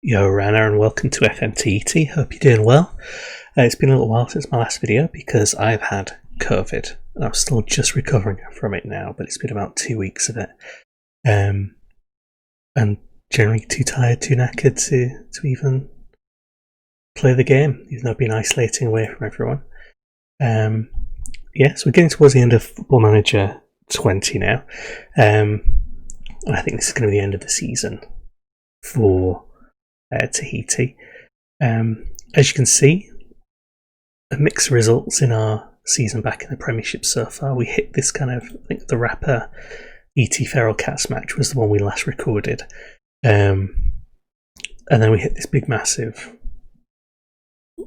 Yo, Rana, and welcome to FM20. Hope you're doing well. It's been a little while since my last video because I've had COVID and I'm still just recovering from it now, but it's been about 2 weeks of it. And generally too tired, too knackered to even play the game, even though I've been isolating away from everyone. So we're getting towards the end of Football Manager 20 now. And I think this is going to be the end of the season for Tahiti. As you can see, a mix of results in our season back in the Premiership so far. We hit this kind of, I think the Rapper E.T. Feral Cats match was the one we last recorded. And then we hit this big, massive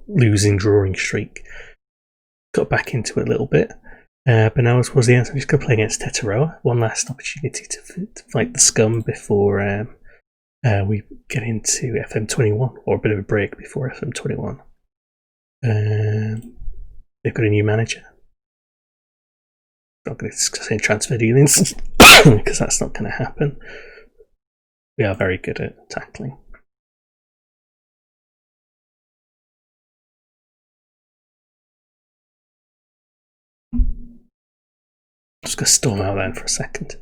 losing, drawing streak. Got back into it a little bit. But now towards the end, I'm just going to play against Hitiraa. One last opportunity to fight the scum before we get into FM21, or a bit of a break before FM21. They've got a new manager. Not going to discuss any transfer dealings because that's not going to happen. We are very good at tackling. Just going to storm out then for a second.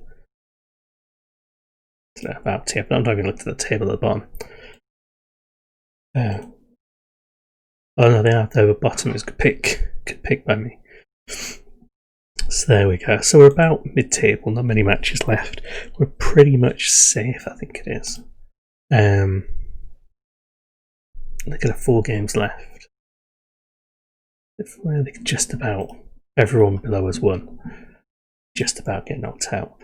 About tea. I've not even looked at the table at the bottom. Oh no, they are there at the bottom. It's good pick by me. So there we go. So we're about mid-table. Not many matches left. We're pretty much safe, I think it is. Look at 4 games left. Well, just about everyone below us won. Just about get knocked out.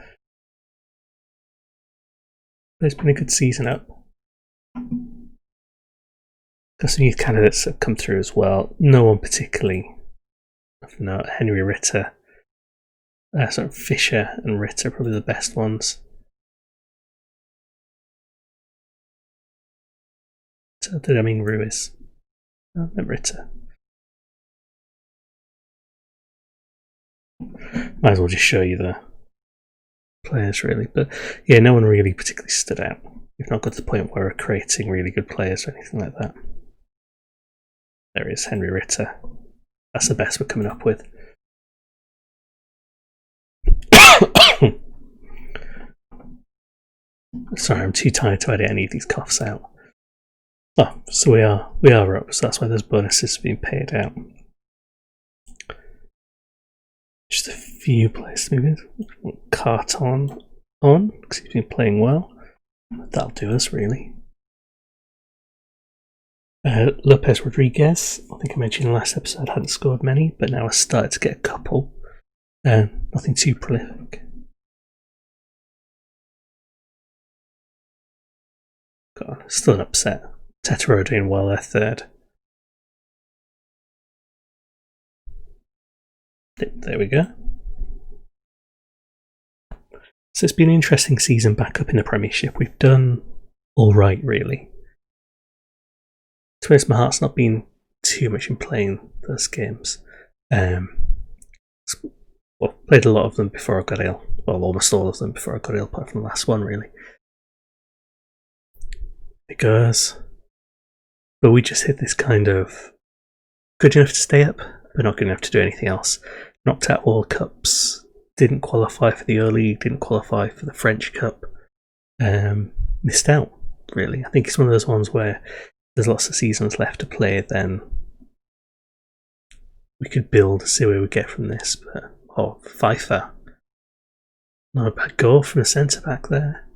But it's been a good season up. Got some youth candidates that have come through as well. No one particularly. No, Henry Ritter. Sort of Fisher and Ritter, probably the best ones. So did I mean Ruiz? No, I meant Ritter. Might as well just show you the players really, but yeah, no one really particularly stood out. We've not got to the point where we're creating really good players or anything like that. There is Henry Ritter. That's the best we're coming up with. Sorry, I'm too tired to edit any of these coughs out. Oh, so we are up, so that's why those bonuses being paid out. Just a few players, maybe Carton on, because he's been playing well. That'll do us, really. Lopez Rodriguez, I think I mentioned in the last episode, hadn't scored many, but now has started to get a couple. Nothing too prolific. God, still an upset. Hitiraa doing well, they're third. There we go. So it's been an interesting season back up in the Premiership. We've done alright, really. To be honest, my heart's not been too much in playing those games. Well, played a lot of them before I got ill. Well, almost all of them before I got ill, apart from the last one, really. It goes. But we just hit this kind of good enough to stay up, but not good enough to do anything else. Knocked out World Cups, didn't qualify for the Early, didn't qualify for the French Cup. Missed out, really. I think it's one of those ones where there's lots of seasons left to play, then we could build, see where we get from this. But Pfeiffer. Not a bad goal from the centre back there.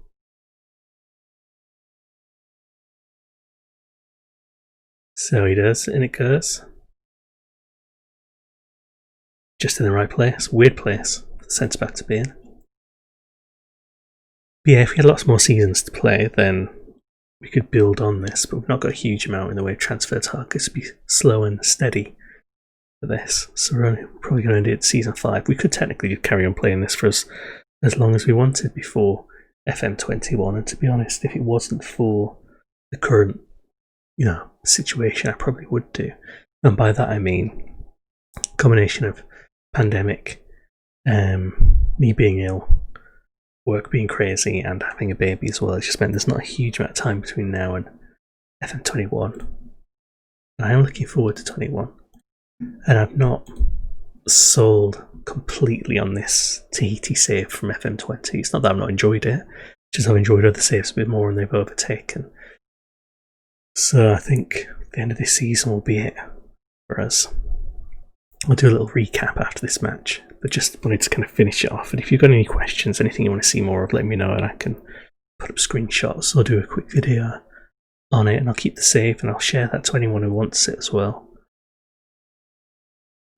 So he does, and it goes. Just in the right place. Weird place for the centre back to be in. But yeah, if we had lots more seasons to play, then we could build on this, but we've not got a huge amount in the way of transfer targets to be slow and steady for this. So we're probably going to end it at season 5. We could technically carry on playing this for as long as we wanted before FM21, and to be honest, if it wasn't for the current situation, I probably would do. And by that I mean a combination of pandemic, me being ill, work being crazy, and having a baby as well. It's just meant there's not a huge amount of time between now and FM21. I am looking forward to 21. And I've not sold completely on this Tahiti save from FM20. It's not that I've not enjoyed it, just I've enjoyed other saves a bit more and they've overtaken. So I think the end of this season will be it for us. I'll do a little recap after this match, but just wanted to kind of finish it off. And if you've got any questions, anything you want to see more of, let me know and I can put up screenshots or do a quick video on it, and I'll keep the save and I'll share that to anyone who wants it as well.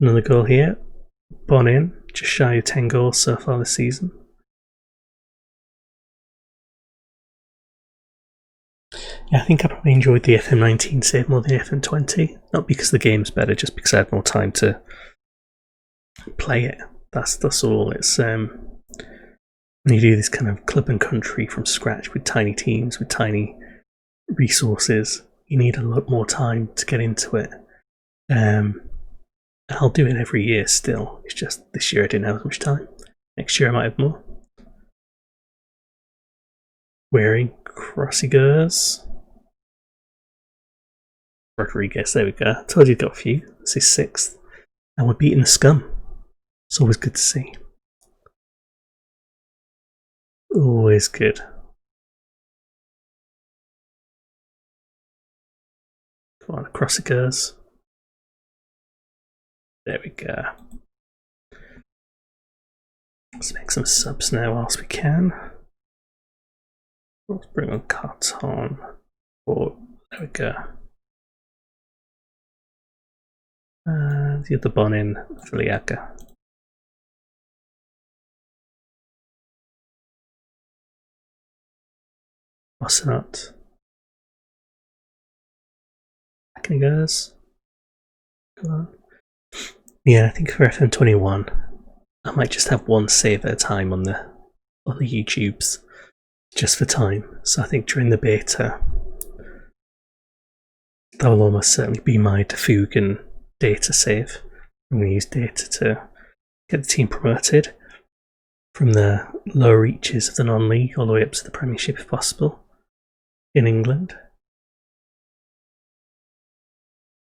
Another goal here. Bonin, just shy of 10 goals so far this season. Yeah, I think I probably enjoyed the FM19 save more than the FM20. Not because the game's better, just because I had more time to play it. That's all. It's when you do this kind of club and country from scratch with tiny teams, with tiny resources, you need a lot more time to get into it. And I'll do it every year still. It's just this year I didn't have as much time. Next year I might have more. Wearing crossy goes. Rodriguez, there we go. I told you got a few. This is 6th. And we're beating the scum. It's always good to see. Always good. Come on, across it goes. There we go. Let's make some subs now whilst we can. Let's bring on Carton. Oh, there we go. The other one in Filiaga. What's not? Back he goes. Go on. Yeah, I think for FM21, I might just have one save at a time on the YouTubes, just for time. So I think during the beta, that will almost certainly be my Defugan data save. I'm going to use data to get the team promoted from the low reaches of the non-league all the way up to the premiership if possible in England.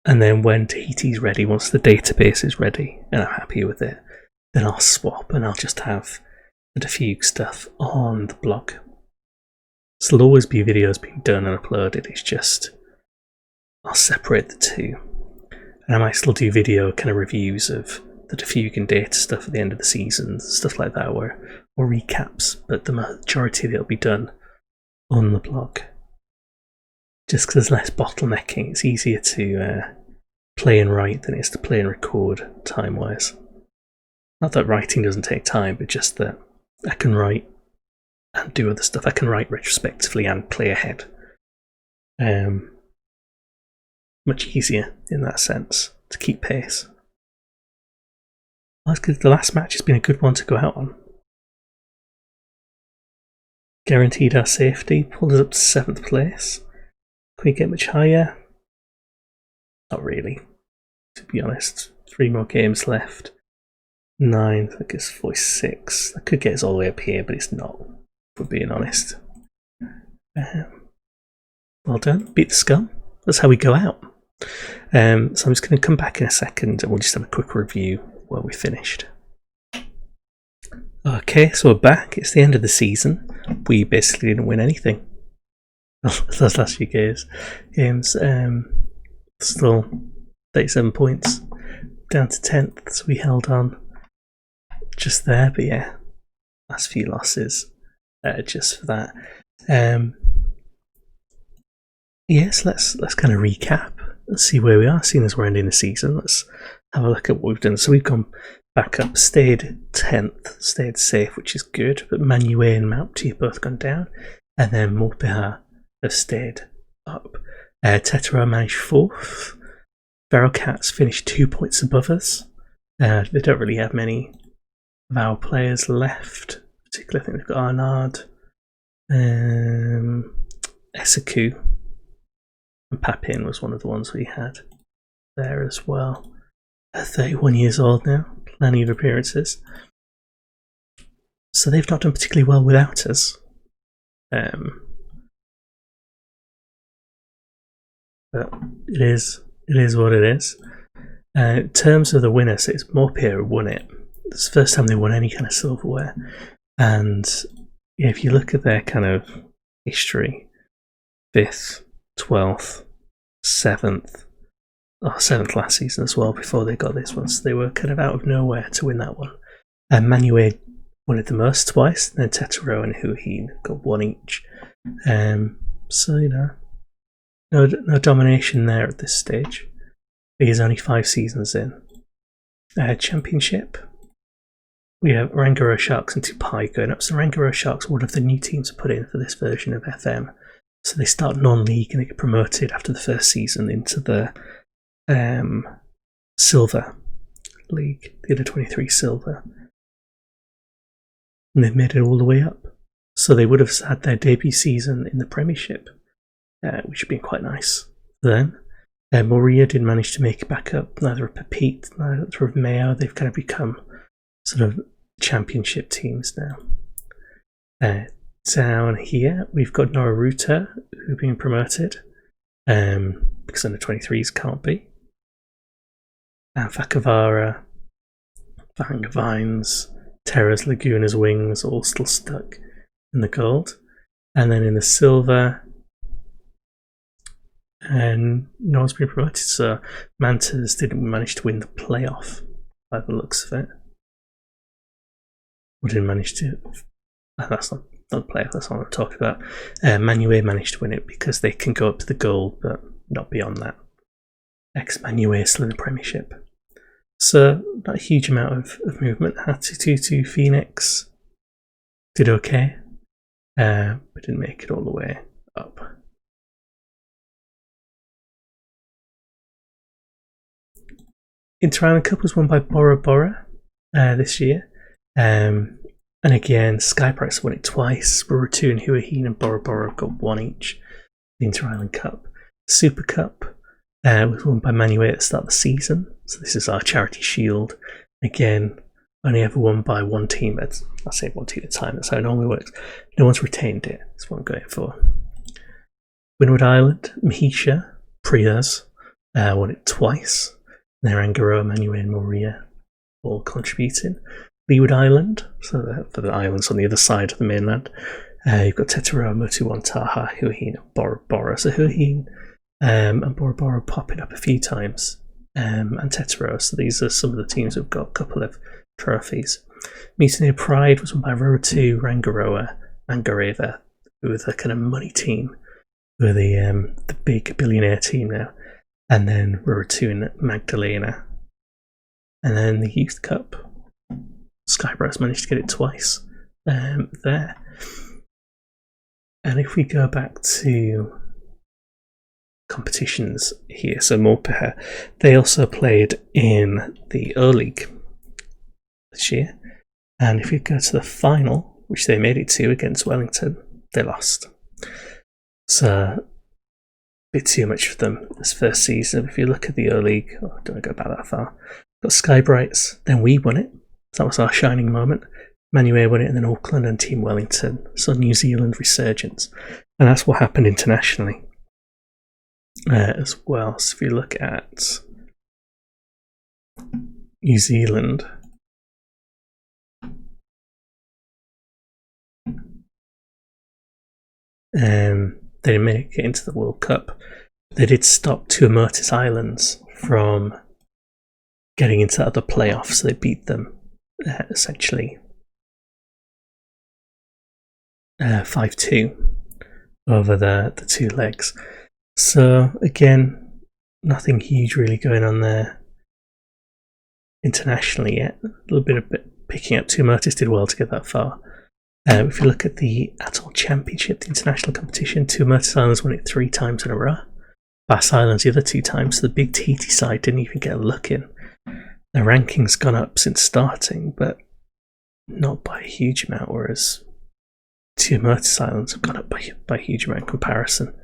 And then when Tahiti's ready, once the database is ready and I'm happy with it, then I'll swap and I'll just have the Defug stuff on the blog. So there'll always be videos being done and uploaded, it's just I'll separate the two. And I might still do video kind of reviews of the Defug and data stuff at the end of the season, stuff like that, or recaps, but the majority of it will be done on the blog. Just because there's less bottlenecking, it's easier to play and write than it is to play and record time-wise. Not that writing doesn't take time, but just that I can write and do other stuff. I can write retrospectively and play ahead. Much easier in that sense to keep pace. Well, that's good. The last match has been a good one to go out on. Guaranteed our safety, pulled us up to 7th place. Can we get much higher? Not really, to be honest. 3 more games left. 9, I guess 46. That could get us all the way up here, but it's not, for being honest. Well done, beat the scum. That's how we go out. So I'm just going to come back in a second and we'll just have a quick review where we finished. Okay, so we're back. It's the end of the season. We basically didn't win anything. Those last few games. Still 37 points, down to 10th, so we held on just there, but yeah, last few losses just for that. Yes, let's kind of recap and see where we are, seeing as we're ending the season. Let's have a look at what we've done. So we've gone back up, stayed 10th, stayed safe, which is good, but Manuel and Mount have both gone down, and then Morpea have stayed up. Hitiraa managed 4th. Feral Cats finished 2 points above us. They don't really have many of our players left. Particularly, I think we've got Arnard, Esaku, and Papin was one of the ones we had there as well. 31 years old now, plenty of appearances. So they've not done particularly well without us. but it is what it is. In terms of the winners, it's Morpia who won it. It's the first time they won any kind of silverware. And if you look at their kind of history, 5th, 12th, 7th, 7th last season as well, before they got this one, so they were kind of out of nowhere to win that one. And Manuel won it the most twice, then Hitiraa and Huahine got one each. So, no domination there at this stage. He's only 5 seasons in. Championship. We have Rangiroa Sharks and Tupai going up. So Rangiroa Sharks, one of the new teams put in for this version of FM. So they start non-league and they get promoted after the first season into the Silver League, the under 23 Silver. And they've made it all the way up. So they would have had their debut season in the Premiership, which would be quite nice for them. Moria didn't manage to make it back up, neither of Pepite, neither of Mayo. They've kind of become sort of championship teams now. Down here, we've got Noruta, who've been promoted, because under 23s can't be. And Fakavara, Vines, Terra's Laguna's Wings, all still stuck in the gold. And then in the silver, and no one's been promoted, so Mantas didn't manage to win the playoff by the looks of it. Or didn't manage to. That's not the playoff, that's not what I'm talking about. Manuel managed to win it because they can go up to the gold, but not beyond that. Ex-Manuel is still in the Premiership. So, not a huge amount of movement. Hatututu Phoenix did okay, but didn't make it all the way up. Inter-Island Cup was won by Bora Bora this year. And again, Skyprice won it twice. Ruratu and Huahine and Bora Bora got one each. The Inter-Island Cup. Super Cup was won by Manuel at the start of the season. So this is our charity shield. Again, only ever won by one team. I say one team at a time. That's how it normally works. No one's retained it. That's what I'm going for. Windward Island, Mahisha, Prias, won it twice. Rangiroa, Manuel and Moria all contributing. Leeward Island, so for the islands on the other side of the mainland, you've got Hitiraa, Motuwan, Taha, Huahine, and Bora Bora. So Huahine and Bora Bora popping up a few times, and Hitiraa. So these are some of the teams who've got a couple of trophies. Mutineer Pride was won by Ruratu, Rangiroa, and Gareva, who are the kind of money team, who are the big billionaire team now. And then Ruratu and Magdalena. And then the Youth Cup. Skybros managed to get it twice there. And if we go back to competitions here, so Morpia, they also played in the O-League this year. And if we go to the final, which they made it to against Wellington, they lost. So bit too much for them this first season. If you look at the O-League, don't go back that far. Got Sky Brights, then we won it. That was our shining moment. Manuel won it, and then Auckland and Team Wellington. So New Zealand resurgence. And that's what happened internationally as well. So if you look at New Zealand, they didn't make it into the World Cup. They did stop Tuamotun Islands from getting into other playoffs, so they beat them essentially 5-2 over the two legs. So again, nothing huge really going on there internationally yet. A little bit of picking up. Tuamotun did well to get that far. If you look at the Atoll Championship, the international competition, Tuamotun Islands won it 3 times in a row. Bass Islands the other 2 times, so the big Tahiti side didn't even get a look in. Their ranking's gone up since starting, but not by a huge amount, whereas Tuamotun Islands have gone up by a huge amount in comparison.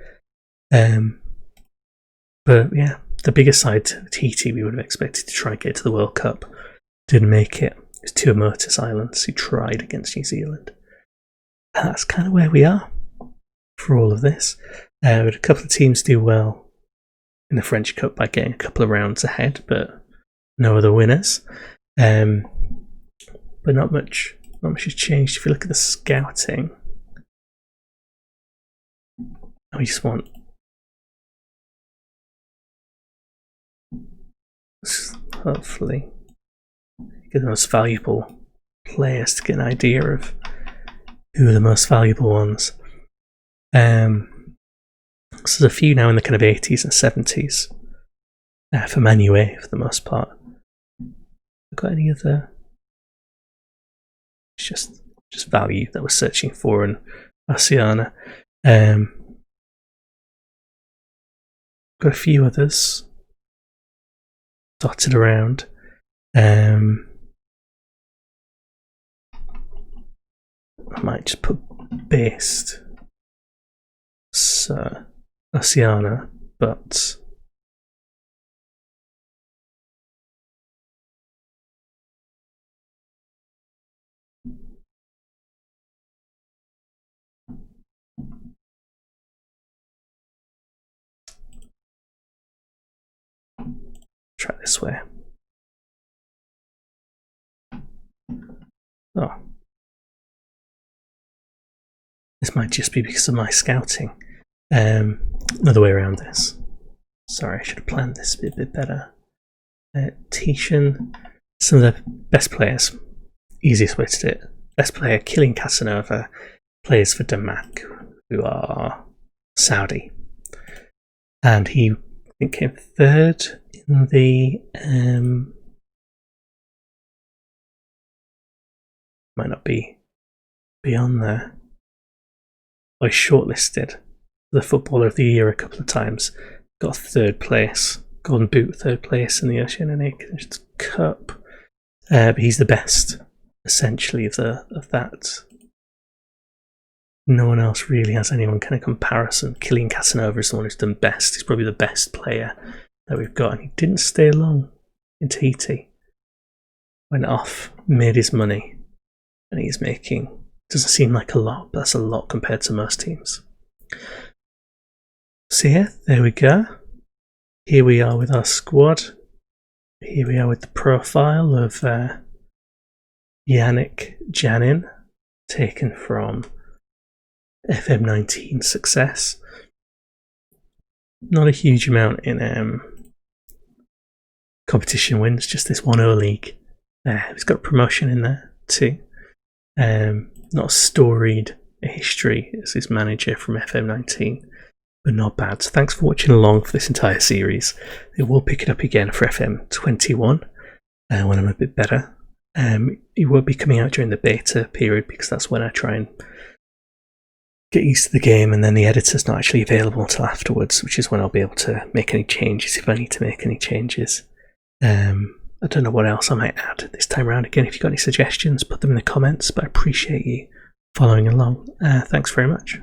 But yeah, the biggest side, Tahiti, we would have expected to try and get to the World Cup. Didn't make it. It was Tuamotun Islands who tried against New Zealand. And that's kind of where we are for all of this. We had a couple of teams do well in the French Cup by getting a couple of rounds ahead, but no other winners. But not much has changed. If you look at the scouting, we just want hopefully get the most valuable players to get an idea of who are the most valuable ones. So there's a few now in the kind of 80s and 70s for Manuet for the most part. Got any other? It's just value that we're searching for in Oceania. Got a few others dotted around. I might just put based Oceania, but try this way. Oh. This might just be because of my scouting. Another way around this. Sorry, I should have planned this a bit better. Titian, some of the best players. Easiest way to do it. Best player, Killing Casanova, plays for Damak, who are Saudi. And he, I think, came third in the... might not be on there. I shortlisted the Footballer of the Year a couple of times. Got third place, Golden Boot, third place in the Oceanic Cup. But he's the best, essentially, of that. No one else really has anyone kind of comparison. Killing Casanova is the one who's done best. He's probably the best player that we've got, and he didn't stay long in Tahiti. Went off, made his money, and he's making, doesn't seem like a lot, but that's a lot compared to most teams. So yeah, there we go. Here we are with our squad. Here we are with the profile of Yannick Janin, taken from FM19 Success. Not a huge amount in competition wins, just this 1-0 league. He's got a promotion in there too. Not a storied history as his manager from FM19, but not bad. So thanks for watching along for this entire series. It will pick it up again for FM21 when I'm a bit better. It won't be coming out during the beta period because that's when I try and get used to the game, and then the editor's not actually available until afterwards, which is when I'll be able to make any changes if I need to make any changes. I don't know what else I might add this time around. Again, if you've got any suggestions, put them in the comments, but I appreciate you following along. Thanks very much.